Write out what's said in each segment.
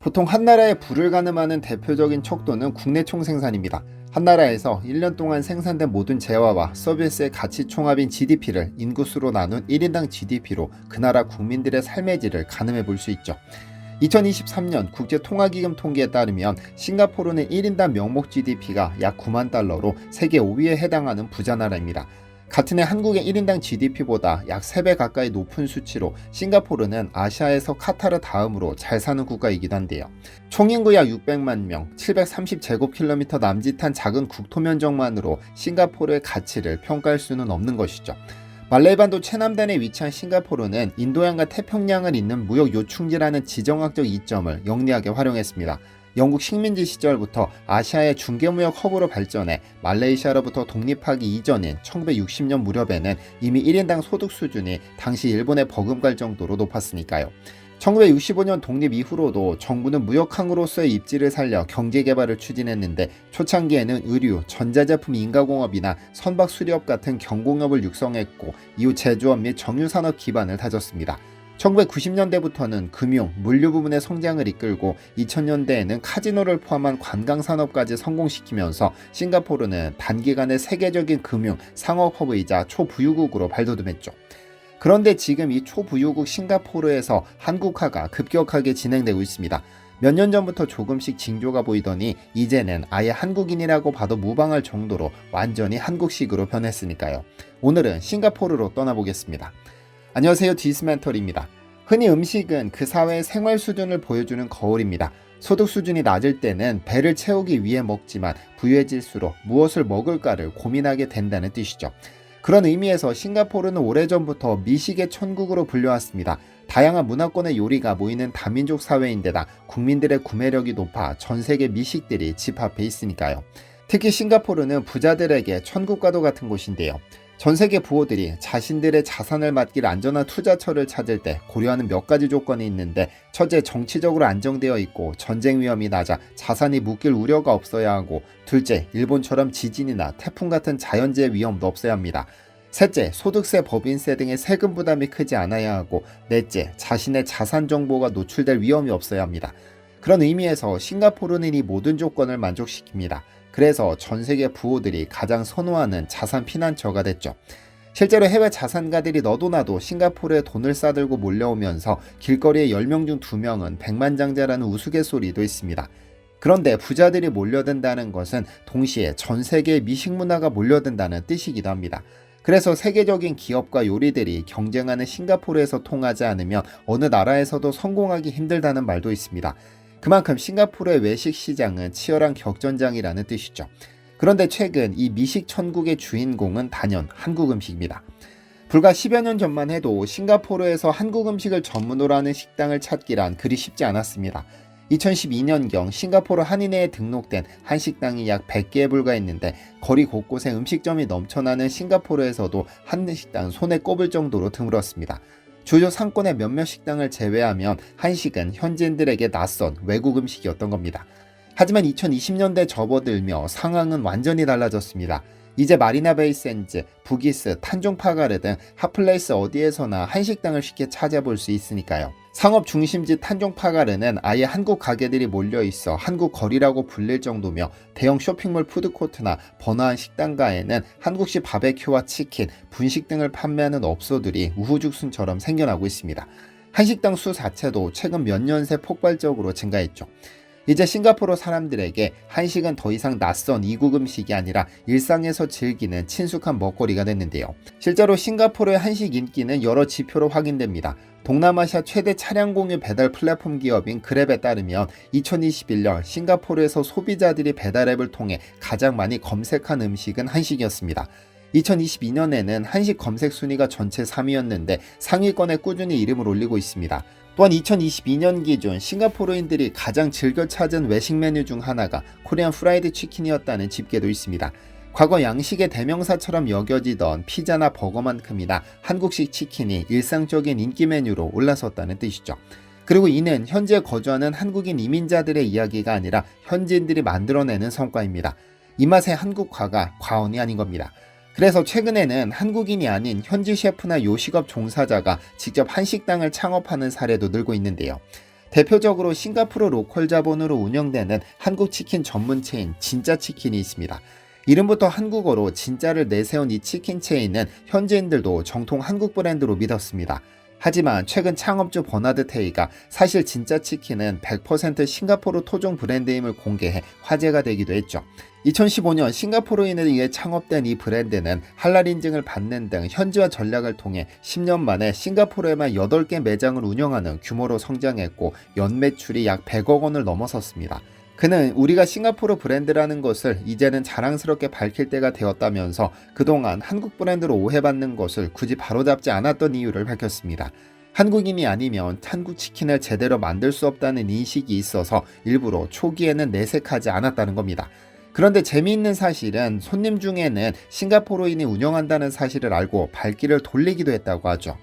보통 한 나라에 불을 가늠하는 대표적인 척도는 국내 총생산입니다. 한 나라에서 1년 동안 생산된 모든 재화와 서비스의 가치 총합인 GDP를 인구수로 나눈 1인당 GDP로 그 나라 국민들의 삶의 질을 가늠해 볼 수 있죠. 2023년 국제통화기금 통계에 따르면 싱가포르는 1인당 명목 GDP가 약 9만 달러로 세계 5위에 해당하는 부자 나라입니다. 같은 해 한국의 1인당 GDP보다 약 3배 가까이 높은 수치로 싱가포르는 아시아에서 카타르 다음으로 잘 사는 국가이기도 한데요. 총인구 약 600만 명, 730제곱킬로미터 남짓한 작은 국토 면적만으로 싱가포르의 가치를 평가할 수는 없는 것이죠. 말레이반도 최남단에 위치한 싱가포르는 인도양과 태평양을 잇는 무역 요충지라는 지정학적 이점을 영리하게 활용했습니다. 영국 식민지 시절부터 아시아의 중개무역 허브로 발전해 말레이시아로부터 독립하기 이전인 1960년 무렵에는 이미 1인당 소득 수준이 당시 일본에 버금갈 정도로 높았으니까요. 1965년 독립 이후로도 정부는 무역항으로서의 입지를 살려 경제개발을 추진했는데 초창기에는 의류, 전자제품 인가공업이나 선박 수리업 같은 경공업을 육성했고 이후 제조업 및 정유산업 기반을 다졌습니다. 1990년대부터는 금융, 물류 부문의 성장을 이끌고 2000년대에는 카지노를 포함한 관광산업까지 성공시키면서 싱가포르는 단기간에 세계적인 금융, 상업 허브이자 초부유국으로 발돋움했죠. 그런데 지금 이 초부유국 싱가포르에서 한국화가 급격하게 진행되고 있습니다. 몇 년 전부터 조금씩 징조가 보이더니 이제는 아예 한국인이라고 봐도 무방할 정도로 완전히 한국식으로 변했으니까요. 오늘은 싱가포르로 떠나보겠습니다. 안녕하세요, 디스멘털입니다. 흔히 음식은 그 사회의 생활 수준을 보여주는 거울입니다. 소득 수준이 낮을 때는 배를 채우기 위해 먹지만 부유해질수록 무엇을 먹을까를 고민하게 된다는 뜻이죠. 그런 의미에서 싱가포르는 오래전부터 미식의 천국으로 불려왔습니다. 다양한 문화권의 요리가 모이는 다민족 사회인데다 국민들의 구매력이 높아 전 세계 미식들이 집 앞에 있으니까요. 특히 싱가포르는 부자들에게 천국과도 같은 곳인데요. 전 세계 부호들이 자신들의 자산을 맡길 안전한 투자처를 찾을 때 고려하는 몇 가지 조건이 있는데, 첫째, 정치적으로 안정되어 있고 전쟁 위험이 낮아 자산이 묶일 우려가 없어야 하고, 둘째, 일본처럼 지진이나 태풍 같은 자연재해 위험도 없어야 합니다. 셋째, 소득세, 법인세 등의 세금 부담이 크지 않아야 하고, 넷째, 자신의 자산 정보가 노출될 위험이 없어야 합니다. 그런 의미에서 싱가포르는 이 모든 조건을 만족시킵니다. 그래서 전 세계 부호들이 가장 선호하는 자산 피난처가 됐죠. 실제로 해외 자산가들이 너도나도 싱가포르에 돈을 싸들고 몰려오면서 길거리에 10명 중 2명은 백만장자라는 우스갯소리도 있습니다. 그런데 부자들이 몰려든다는 것은 동시에 전 세계의 미식 문화가 몰려든다는 뜻이기도 합니다. 그래서 세계적인 기업과 요리들이 경쟁하는 싱가포르에서 통하지 않으면 어느 나라에서도 성공하기 힘들다는 말도 있습니다. 그만큼 싱가포르의 외식 시장은 치열한 격전장이라는 뜻이죠. 그런데 최근 이 미식 천국의 주인공은 단연 한국 음식입니다. 불과 10여 년 전만 해도 싱가포르에서 한국 음식을 전문으로 하는 식당을 찾기란 그리 쉽지 않았습니다. 2012년경 싱가포르 한인회에 등록된 한식당이 약 100개에 불과했는데 거리 곳곳에 음식점이 넘쳐나는 싱가포르에서도 한식당 손에 꼽을 정도로 드물었습니다. 주요 상권의 몇몇 식당을 제외하면 한식은 현지인들에게 낯선 외국 음식이었던 겁니다. 하지만 2020년대 접어들며 상황은 완전히 달라졌습니다. 이제 마리나베이 샌즈, 부기스, 탄종파가르 등 핫플레이스 어디에서나 한식당을 쉽게 찾아볼 수 있으니까요. 상업 중심지 탄종파가르는 아예 한국 가게들이 몰려있어 한국 거리라고 불릴 정도며 대형 쇼핑몰 푸드코트나 번화한 식당가에는 한국식 바베큐와 치킨, 분식 등을 판매하는 업소들이 우후죽순처럼 생겨나고 있습니다. 한식당 수 자체도 최근 몇 년 새 폭발적으로 증가했죠. 이제 싱가포르 사람들에게 한식은 더 이상 낯선 이국 음식이 아니라 일상에서 즐기는 친숙한 먹거리가 됐는데요. 실제로 싱가포르의 한식 인기는 여러 지표로 확인됩니다. 동남아시아 최대 차량 공유 배달 플랫폼 기업인 그랩에 따르면 2021년 싱가포르에서 소비자들이 배달앱을 통해 가장 많이 검색한 음식은 한식이었습니다. 2022년에는 한식 검색 순위가 전체 3위였는데 상위권에 꾸준히 이름을 올리고 있습니다. 또한 2022년 기준 싱가포르인들이 가장 즐겨 찾은 외식 메뉴 중 하나가 코리안 프라이드 치킨이었다는 집계도 있습니다. 과거 양식의 대명사처럼 여겨지던 피자나 버거만큼이나 한국식 치킨이 일상적인 인기 메뉴로 올라섰다는 뜻이죠. 그리고 이는 현지에 거주하는 한국인 이민자들의 이야기가 아니라 현지인들이 만들어내는 성과입니다. 이 맛의 한국화가 과언이 아닌 겁니다. 그래서 최근에는 한국인이 아닌 현지 셰프나 요식업 종사자가 직접 한식당을 창업하는 사례도 늘고 있는데요. 대표적으로 싱가포르 로컬 자본으로 운영되는 한국 치킨 전문 체인 진짜치킨이 있습니다. 이름부터 한국어로 진짜를 내세운 이 치킨 체인은 현지인들도 정통 한국 브랜드로 믿었습니다. 하지만 최근 창업주 버나드 테이가 사실 진짜치킨은 100% 싱가포르 토종 브랜드임을 공개해 화제가 되기도 했죠. 2015년 싱가포르인에 의해 창업된 이 브랜드는 할랄 인증을 받는 등 현지화 전략을 통해 10년 만에 싱가포르에만 8개 매장을 운영하는 규모로 성장했고 연매출이 약 100억 원을 넘어섰습니다. 그는 우리가 싱가포르 브랜드라는 것을 이제는 자랑스럽게 밝힐 때가 되었다면서 그동안 한국 브랜드로 오해받는 것을 굳이 바로잡지 않았던 이유를 밝혔습니다. 한국인이 아니면 한국 치킨을 제대로 만들 수 없다는 인식이 있어서 일부러 초기에는 내색하지 않았다는 겁니다. 그런데 재미있는 사실은 손님 중에는 싱가포르인이 운영한다는 사실을 알고 발길을 돌리기도 했다고 하죠.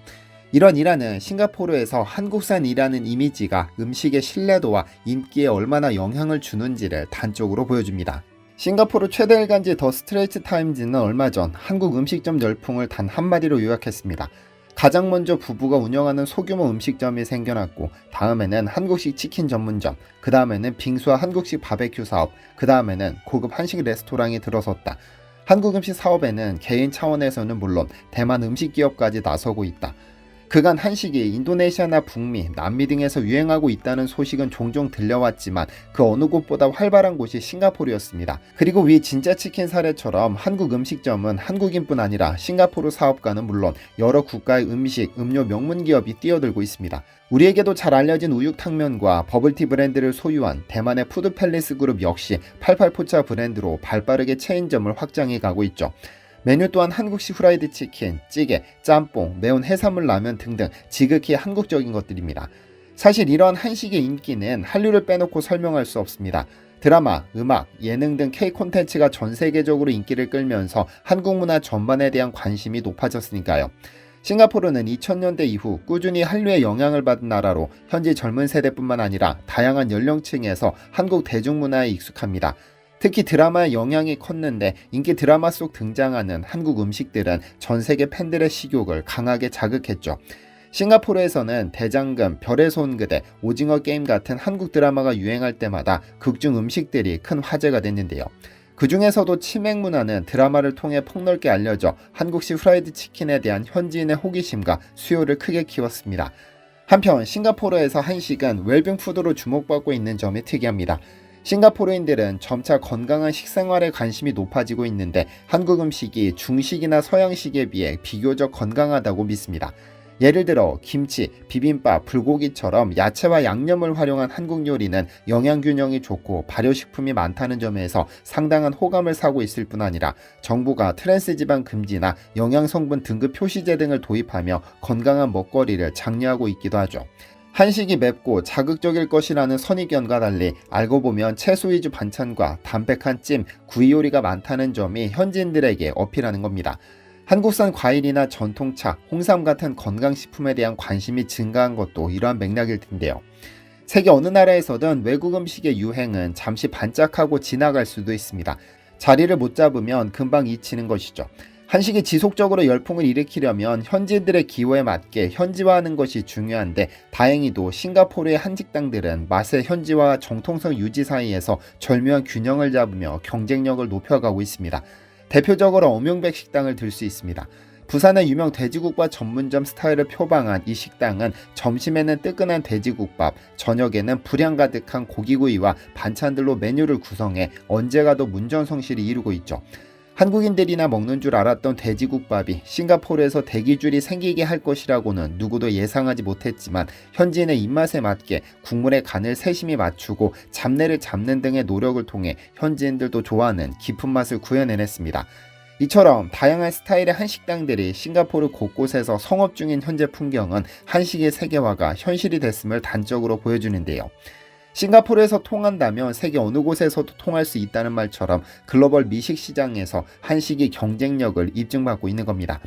이런 일화는 싱가포르에서 한국산이라는 이미지가 음식의 신뢰도와 인기에 얼마나 영향을 주는지를 단적으로 보여줍니다. 싱가포르 최대 일간지 더 스트레이트 타임즈는 얼마 전 한국 음식점 열풍을 단 한마디로 요약했습니다. 가장 먼저 부부가 운영하는 소규모 음식점이 생겨났고 다음에는 한국식 치킨 전문점, 그 다음에는 빙수와 한국식 바베큐 사업, 그 다음에는 고급 한식 레스토랑이 들어섰다. 한국 음식 사업에는 개인 차원에서는 물론 대만 음식 기업까지 나서고 있다. 그간 한식이 인도네시아나 북미, 남미 등에서 유행하고 있다는 소식은 종종 들려왔지만 그 어느 곳보다 활발한 곳이 싱가포르였습니다. 그리고 위 진짜치킨 사례처럼 한국 음식점은 한국인뿐 아니라 싱가포르 사업가는 물론 여러 국가의 음식, 음료 명문 기업이 뛰어들고 있습니다. 우리에게도 잘 알려진 우육탕면과 버블티 브랜드를 소유한 대만의 푸드팰리스 그룹 역시 88포차 브랜드로 발빠르게 체인점을 확장해 가고 있죠. 메뉴 또한 한국식 후라이드 치킨, 찌개, 짬뽕, 매운 해산물 라면 등등 지극히 한국적인 것들입니다. 사실 이러한 한식의 인기는 한류를 빼놓고 설명할 수 없습니다. 드라마, 음악, 예능 등 K 콘텐츠가 전 세계적으로 인기를 끌면서 한국 문화 전반에 대한 관심이 높아졌으니까요. 싱가포르는 2000년대 이후 꾸준히 한류의 영향을 받은 나라로 현지 젊은 세대뿐만 아니라 다양한 연령층에서 한국 대중문화에 익숙합니다. 특히 드라마의 영향이 컸는데 인기 드라마 속 등장하는 한국 음식들은 전 세계 팬들의 식욕을 강하게 자극했죠. 싱가포르에서는 대장금, 별의 손그대, 오징어 게임 같은 한국 드라마가 유행할 때마다 극중 음식들이 큰 화제가 됐는데요. 그 중에서도 치맥 문화는 드라마를 통해 폭넓게 알려져 한국식 프라이드 치킨에 대한 현지인의 호기심과 수요를 크게 키웠습니다. 한편 싱가포르에서 한식은 웰빙 푸드로 주목받고 있는 점이 특이합니다. 싱가포르인들은 점차 건강한 식생활에 관심이 높아지고 있는데 한국 음식이 중식이나 서양식에 비해 비교적 건강하다고 믿습니다. 예를 들어 김치, 비빔밥, 불고기처럼 야채와 양념을 활용한 한국 요리는 영양균형이 좋고 발효식품이 많다는 점에서 상당한 호감을 사고 있을 뿐 아니라 정부가 트랜스지방 금지나 영양성분 등급 표시제 등을 도입하며 건강한 먹거리를 장려하고 있기도 하죠. 한식이 맵고 자극적일 것이라는 선입견과 달리 알고 보면 채소 위주 반찬과 담백한 찜, 구이 요리가 많다는 점이 현지인들에게 어필하는 겁니다. 한국산 과일이나 전통차, 홍삼 같은 건강식품에 대한 관심이 증가한 것도 이러한 맥락일 텐데요. 세계 어느 나라에서든 외국 음식의 유행은 잠시 반짝하고 지나갈 수도 있습니다. 자리를 못 잡으면 금방 잊히는 것이죠. 한식이 지속적으로 열풍을 일으키려면 현지인들의 기호에 맞게 현지화하는 것이 중요한데 다행히도 싱가포르의 한식당들은 맛의 현지화와 정통성 유지 사이에서 절묘한 균형을 잡으며 경쟁력을 높여가고 있습니다. 대표적으로 엄용백 식당을 들 수 있습니다. 부산의 유명 돼지국밥 전문점 스타일을 표방한 이 식당은 점심에는 뜨끈한 돼지국밥, 저녁에는 분량 가득한 고기구이와 반찬들로 메뉴를 구성해 언제 가도 문전성시를 이루고 있죠. 한국인들이나 먹는 줄 알았던 돼지국밥이 싱가포르에서 대기줄이 생기게 할 것이라고는 누구도 예상하지 못했지만 현지인의 입맛에 맞게 국물의 간을 세심히 맞추고 잡내를 잡는 등의 노력을 통해 현지인들도 좋아하는 깊은 맛을 구현해냈습니다. 이처럼 다양한 스타일의 한식당들이 싱가포르 곳곳에서 성업 중인 현재 풍경은 한식의 세계화가 현실이 됐음을 단적으로 보여주는데요. 싱가포르에서 통한다면 세계 어느 곳에서도 통할 수 있다는 말처럼 글로벌 미식 시장에서 한식이 경쟁력을 입증받고 있는 겁니다.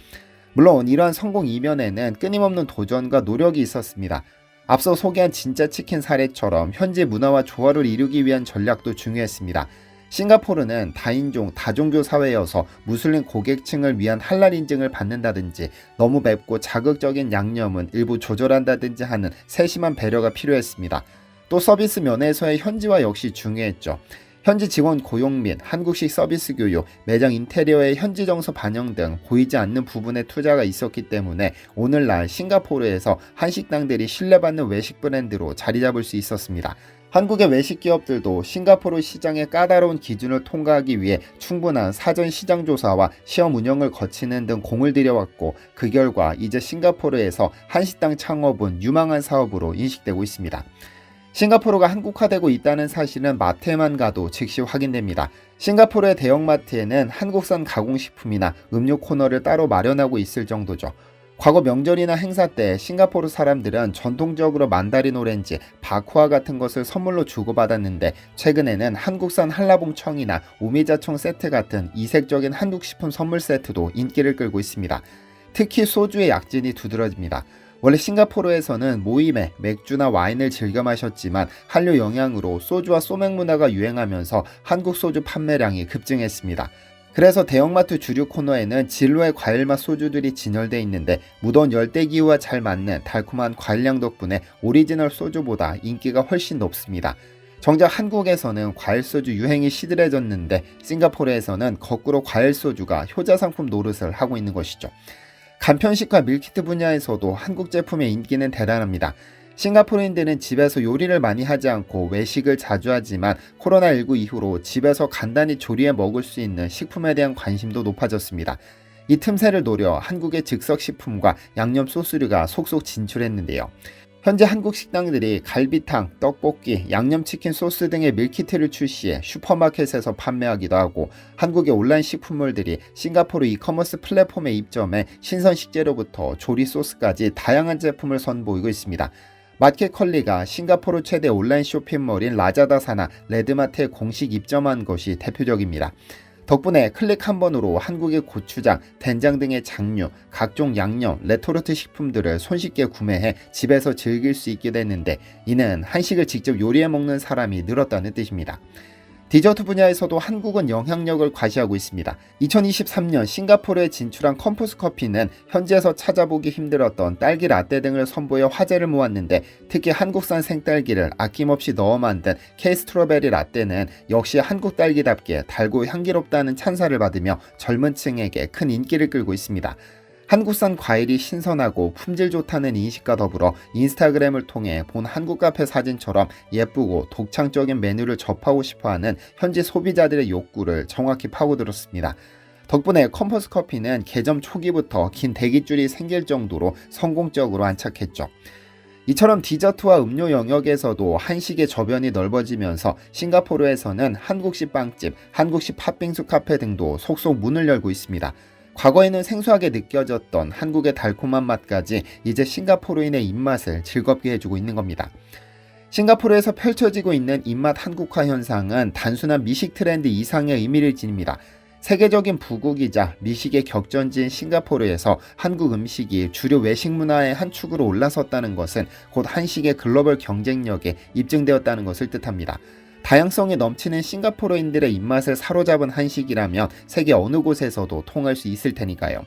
물론 이러한 성공 이면에는 끊임없는 도전과 노력이 있었습니다. 앞서 소개한 진짜 치킨 사례처럼 현지 문화와 조화를 이루기 위한 전략도 중요했습니다. 싱가포르는 다인종, 다종교 사회여서 무슬림 고객층을 위한 할랄 인증을 받는다든지 너무 맵고 자극적인 양념은 일부 조절한다든지 하는 세심한 배려가 필요했습니다. 또 서비스 면에서의 현지화 역시 중요했죠. 현지 직원 고용 및 한국식 서비스 교육, 매장 인테리어의 현지 정서 반영 등 보이지 않는 부분에 투자가 있었기 때문에 오늘날 싱가포르에서 한식당들이 신뢰받는 외식 브랜드로 자리 잡을 수 있었습니다. 한국의 외식 기업들도 싱가포르 시장의 까다로운 기준을 통과하기 위해 충분한 사전 시장 조사와 시험 운영을 거치는 등 공을 들여왔고, 그 결과 이제 싱가포르에서 한식당 창업은 유망한 사업으로 인식되고 있습니다. 싱가포르가 한국화되고 있다는 사실은 마트에만 가도 즉시 확인됩니다. 싱가포르의 대형마트에는 한국산 가공식품이나 음료 코너를 따로 마련하고 있을 정도죠. 과거 명절이나 행사 때 싱가포르 사람들은 전통적으로 만다린 오렌지, 바쿠아 같은 것을 선물로 주고받았는데, 최근에는 한국산 한라봉청이나 오미자청 세트 같은 이색적인 한국식품 선물 세트도 인기를 끌고 있습니다. 특히 소주의 약진이 두드러집니다. 원래 싱가포르에서는 모임에 맥주나 와인을 즐겨 마셨지만 한류 영향으로 소주와 소맥 문화가 유행하면서 한국 소주 판매량이 급증했습니다. 그래서 대형마트 주류 코너에는 진로의 과일맛 소주들이 진열돼 있는데, 무더운 열대기후와 잘 맞는 달콤한 과일향 덕분에 오리지널 소주보다 인기가 훨씬 높습니다. 정작 한국에서는 과일 소주 유행이 시들해졌는데, 싱가포르에서는 거꾸로 과일 소주가 효자 상품 노릇을 하고 있는 것이죠. 간편식과 밀키트 분야에서도 한국 제품의 인기는 대단합니다. 싱가포르인들은 집에서 요리를 많이 하지 않고 외식을 자주 하지만 코로나19 이후로 집에서 간단히 조리해 먹을 수 있는 식품에 대한 관심도 높아졌습니다. 이 틈새를 노려 한국의 즉석식품과 양념 소스류가 속속 진출했는데요. 현재 한국 식당들이 갈비탕, 떡볶이, 양념치킨 소스 등의 밀키트를 출시해 슈퍼마켓에서 판매하기도 하고, 한국의 온라인 식품몰들이 싱가포르 이커머스 플랫폼에 입점해 신선 식재료부터 조리 소스까지 다양한 제품을 선보이고 있습니다. 마켓컬리가 싱가포르 최대 온라인 쇼핑몰인 라자다 산하 레드마트에 공식 입점한 것이 대표적입니다. 덕분에 클릭 한 번으로 한국의 고추장, 된장 등의 장류, 각종 양념, 레토르트 식품들을 손쉽게 구매해 집에서 즐길 수 있게 됐는데, 이는 한식을 직접 요리해 먹는 사람이 늘었다는 뜻입니다. 디저트 분야에서도 한국은 영향력을 과시하고 있습니다. 2023년 싱가포르에 진출한 컴포스 커피는 현지에서 찾아보기 힘들었던 딸기 라떼 등을 선보여 화제를 모았는데, 특히 한국산 생딸기를 아낌없이 넣어 만든 K-스트로베리 라떼는 역시 한국 딸기답게 달고 향기롭다는 찬사를 받으며 젊은 층에게 큰 인기를 끌고 있습니다. 한국산 과일이 신선하고 품질 좋다는 인식과 더불어 인스타그램을 통해 본 한국 카페 사진처럼 예쁘고 독창적인 메뉴를 접하고 싶어하는 현지 소비자들의 욕구를 정확히 파고들었습니다. 덕분에 컴포스 커피는 개점 초기부터 긴 대기줄이 생길 정도로 성공적으로 안착했죠. 이처럼 디저트와 음료 영역에서도 한식의 저변이 넓어지면서 싱가포르에서는 한국식 빵집, 한국식 팥빙수 카페 등도 속속 문을 열고 있습니다. 과거에는 생소하게 느껴졌던 한국의 달콤한 맛까지 이제 싱가포르인의 입맛을 즐겁게 해주고 있는 겁니다. 싱가포르에서 펼쳐지고 있는 입맛 한국화 현상은 단순한 미식 트렌드 이상의 의미를 지닙니다. 세계적인 부국이자 미식의 격전지인 싱가포르에서 한국 음식이 주류 외식 문화의 한 축으로 올라섰다는 것은 곧 한식의 글로벌 경쟁력에 입증되었다는 것을 뜻합니다. 다양성이 넘치는 싱가포르인들의 입맛을 사로잡은 한식이라면 세계 어느 곳에서도 통할 수 있을 테니까요.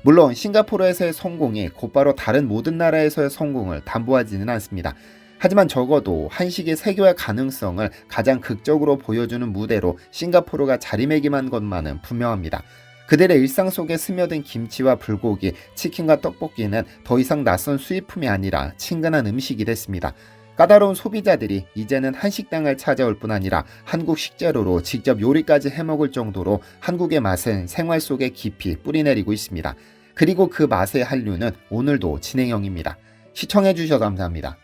물론 싱가포르에서의 성공이 곧바로 다른 모든 나라에서의 성공을 담보하지는 않습니다. 하지만 적어도 한식의 세계화 가능성을 가장 극적으로 보여주는 무대로 싱가포르가 자리매김한 것만은 분명합니다. 그들의 일상 속에 스며든 김치와 불고기, 치킨과 떡볶이는 더 이상 낯선 수입품이 아니라 친근한 음식이 됐습니다. 까다로운 소비자들이 이제는 한식당을 찾아올 뿐 아니라 한국 식재료로 직접 요리까지 해먹을 정도로 한국의 맛은 생활 속에 깊이 뿌리내리고 있습니다. 그리고 그 맛의 한류는 오늘도 진행형입니다. 시청해주셔서 감사합니다.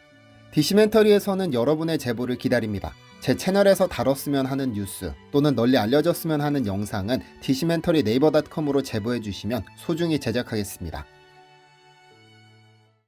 디시멘터리에서는 여러분의 제보를 기다립니다. 제 채널에서 다뤘으면 하는 뉴스 또는 널리 알려졌으면 하는 영상은 디시멘터리 네이버닷컴으로 제보해주시면 소중히 제작하겠습니다.